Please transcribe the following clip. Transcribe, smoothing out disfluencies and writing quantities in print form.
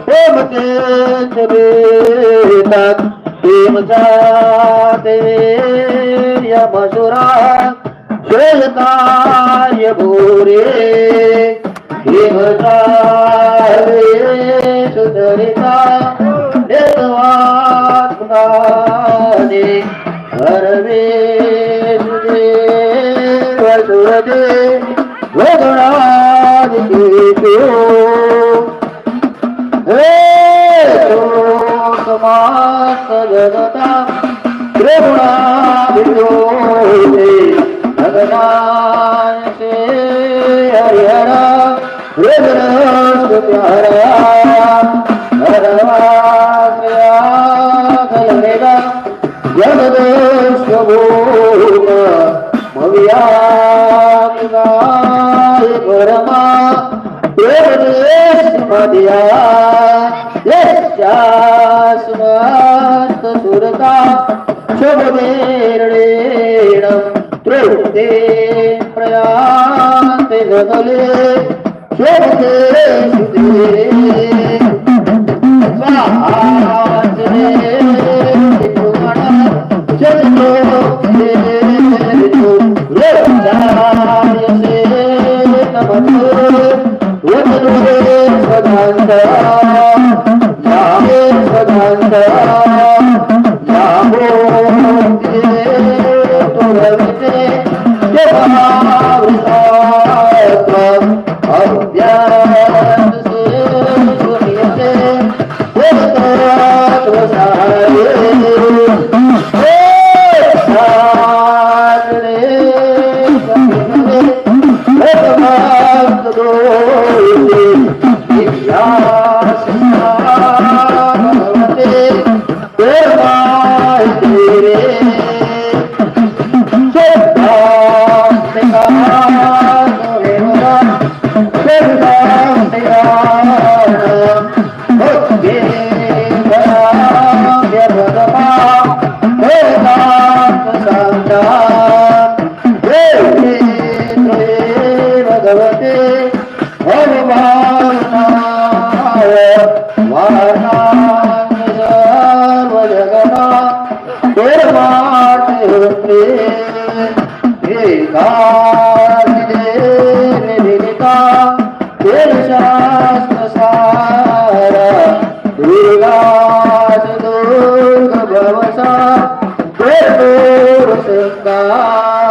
प्रेम के बेतात प्रेम जाते यमसुरा श्रेयकार्य भूरे प्रेम जाते सुधरिता देवात्माने हरवे सुदे वसुरदे वगणादिकेतो समास जगता त्रिगुणाभियोगे भगवान से हरिहरा हृदरस प्यारा हरवासया कलमेगा जगदेश भूम मवियागाय परमा प्रेमदेश मदिया यस्यास्मत् सुरता शुभवेरणेणं त्रिवृते प्रयान्ते गगले शुभते शुद्धे स्वाहाजने त्रिगुण चतुर्थे यस्यायसे नमः वदनुरे स्वधान्ता दुर्गा